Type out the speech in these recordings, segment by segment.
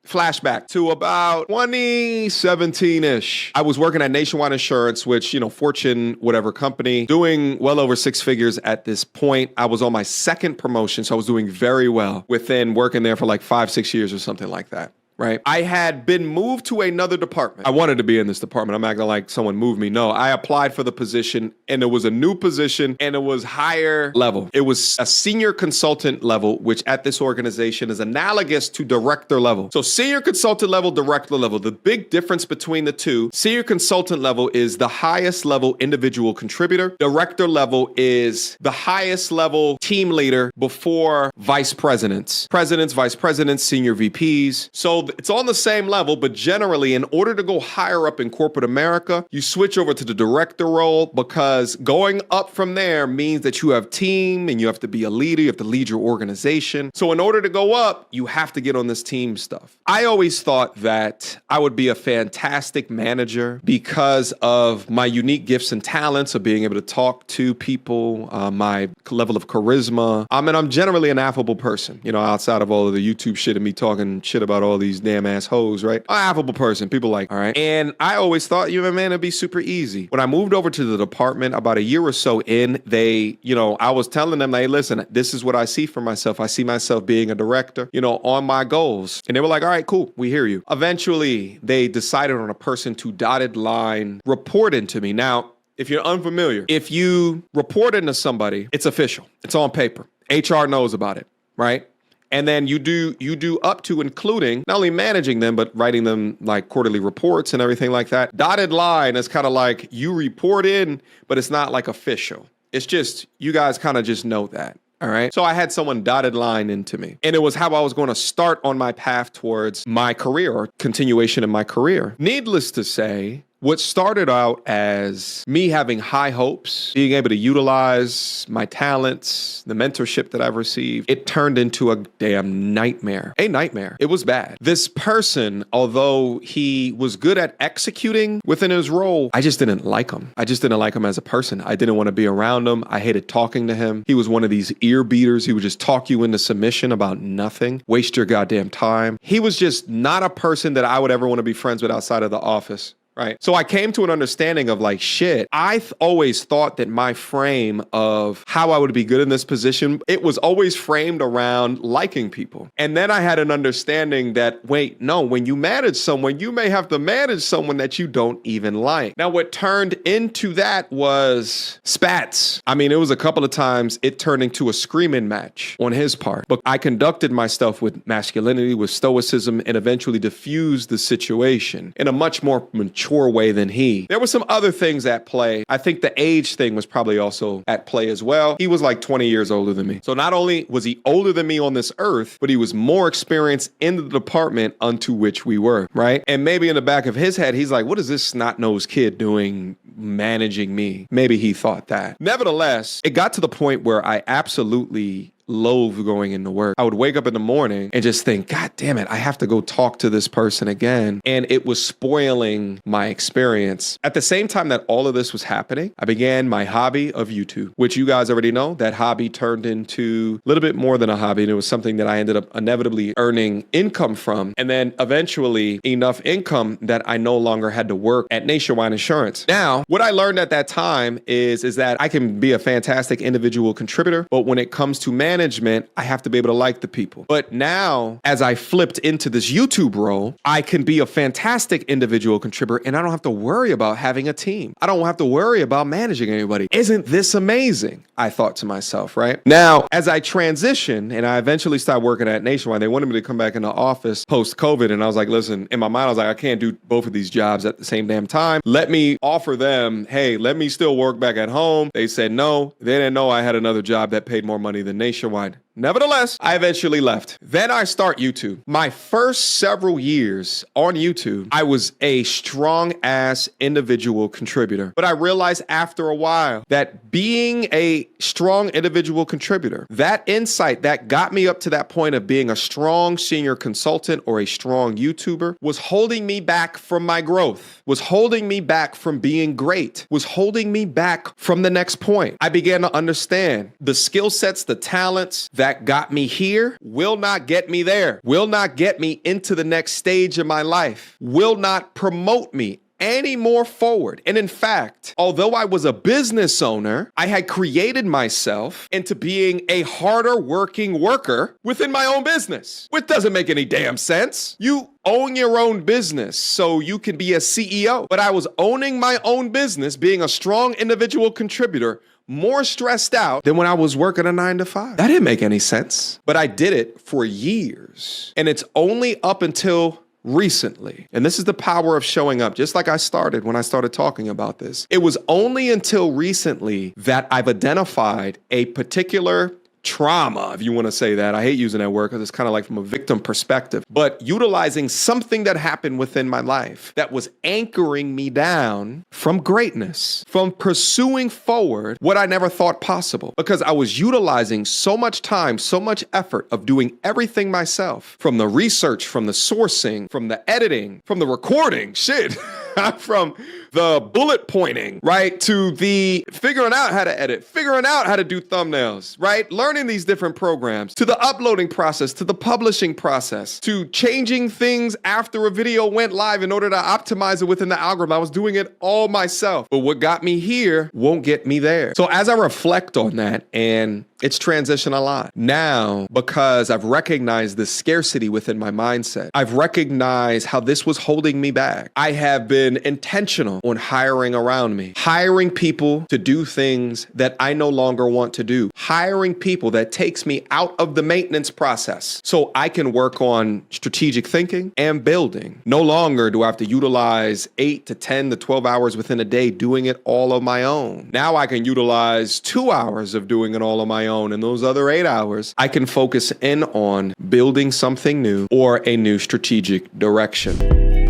flashback to about 2017-ish. I was working at Nationwide Insurance, which, Fortune, whatever company, doing well over six figures at this point. I was on my second promotion, so I was doing very well within working there for like 5-6 years or something like that. Right. I had been moved to another department. I wanted to be in this department. I'm acting like someone moved me. No, I applied for the position and it was a new position and it was higher level. It was a senior consultant level, which at this organization is analogous to director level. So senior consultant level, director level. The big difference between the two, senior consultant level is the highest level individual contributor. Director level is the highest level team leader before vice presidents, vice presidents, senior VPs. So it's on the same level, but generally, in order to go higher up in corporate America, you switch over to the director role because going up from there means that you have team and you have to be a leader, you have to lead your organization. So in order to go up, you have to get on this team stuff. I always thought that I would be a fantastic manager because of my unique gifts and talents of being able to talk to people, my level of charisma. I'm generally an affable person, outside of all of the YouTube shit and me talking shit about all these damn ass hoes, right? An affable person. People like, all right. And I always thought, man, it'd be super easy. When I moved over to the department about a year or so in, I was telling them, hey, listen, this is what I see for myself. I see myself being a director, on my goals. And they were like, all right, cool. We hear you. Eventually, they decided on a person to dotted line report into me. Now, if you're unfamiliar, if you report into somebody, it's official. It's on paper. HR knows about it, right? And then you do up to including not only managing them, but writing them like quarterly reports and everything like that. Dotted line is kind of like you report in, but it's not like official. It's just, you guys kind of just know that. All right. So I had someone dotted line into me, and it was how I was going to start on my path towards my career or continuation in my career. Needless to say, what started out as me having high hopes, being able to utilize my talents, the mentorship that I've received, it turned into a damn nightmare. A nightmare. It was bad. This person, although he was good at executing within his role, I just didn't like him. I just didn't like him as a person. I didn't want to be around him. I hated talking to him. He was one of these ear beaters. He would just talk you into submission about nothing, waste your goddamn time. He was just not a person that I would ever want to be friends with outside of the office. Right. So I came to an understanding of like, shit, I always thought that my frame of how I would be good in this position, it was always framed around liking people. And then I had an understanding that, wait, no, when you manage someone, you may have to manage someone that you don't even like. Now, what turned into that was spats. It was a couple of times it turned into a screaming match on his part. But I conducted myself with masculinity, with stoicism, and eventually diffused the situation in a much more mature way than he. There were some other things at play. I think the age thing was probably also at play as well. He was like 20 years older than me. So not only was he older than me on this earth, but he was more experienced in the department unto which we were, right? And maybe in the back of his head, he's like, what is this snot-nosed kid doing managing me? Maybe he thought that. Nevertheless, it got to the point where I absolutely loathe going into work. I would wake up in the morning and just think, God damn it, I have to go talk to this person again. And it was spoiling my experience. At the same time that all of this was happening, I began my hobby of YouTube, which you guys already know. That hobby turned into a little bit more than a hobby. And it was something that I ended up inevitably earning income from. And then eventually enough income that I no longer had to work at Nationwide Insurance. Now, what I learned at that time is that I can be a fantastic individual contributor, but when it comes to management, I have to be able to like the people. But now, as I flipped into this YouTube role, I can be a fantastic individual contributor and I don't have to worry about having a team. I don't have to worry about managing anybody. Isn't this amazing? I thought to myself, right? Now, as I transitioned and I eventually started working at Nationwide, they wanted me to come back in the office post-COVID. And I was like, listen, in my mind, I was like, I can't do both of these jobs at the same damn time. Let me offer them, hey, let me still work back at home. They said no. They didn't know I had another job that paid more money than Nationwide. Nevertheless, I eventually left. Then I start YouTube. My first several years on YouTube, I was a strong ass individual contributor. But I realized after a while that being a strong individual contributor, that insight that got me up to that point of being a strong senior consultant or a strong YouTuber was holding me back from my growth, was holding me back from being great, was holding me back from the next point. I began to understand the skill sets, the talents that that got me here will not get me there, will not get me into the next stage of my life, will not promote me any more forward. And in fact, although I was a business owner, I had created myself into being a harder working worker within my own business, which doesn't make any damn sense. You own your own business so you can be a CEO. But I was owning my own business, being a strong individual contributor, more stressed out than when I was working a 9-to-5. That didn't make any sense. But I did it for years. And it's only up until recently, and this is the power of showing up, just like I started when I started talking about this. It was only until recently that I've identified a particular trauma, if you want to say that. I hate using that word because it's kind of like from a victim perspective, but utilizing something that happened within my life that was anchoring me down from greatness, from pursuing forward what I never thought possible, because I was utilizing so much time, so much effort of doing everything myself, from the research, from the sourcing, from the editing, from the recording, from the bullet pointing, right, to the figuring out how to edit, figuring out how to do thumbnails, right, learning these different programs, to the uploading process, to the publishing process, to changing things after a video went live in order to optimize it within the algorithm. I was doing it all myself. But what got me here won't get me there. So as I reflect on that, and it's transitioned a lot now, because I've recognized the scarcity within my mindset. I've recognized how this was holding me back. I have been intentional on hiring around me, hiring people to do things that I no longer want to do, hiring people that takes me out of the maintenance process so I can work on strategic thinking and building. No longer do I have to utilize 8 to 10 to 12 hours within a day doing it all on my own. Now I can utilize 2 hours of doing it all on my own, and those other 8 hours I can focus in on building something new or a new strategic direction.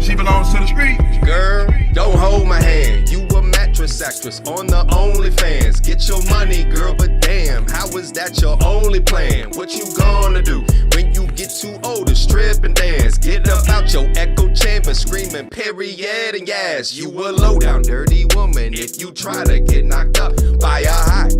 She belongs to the street. Girl, don't hold my hand. You a mattress actress on the OnlyFans. Get your money, girl, but damn, how is that your only plan? What you gonna do when you get too old to strip and dance? Get up out your echo chamber screaming period and yes, you a low down dirty woman if you try to get knocked up by a high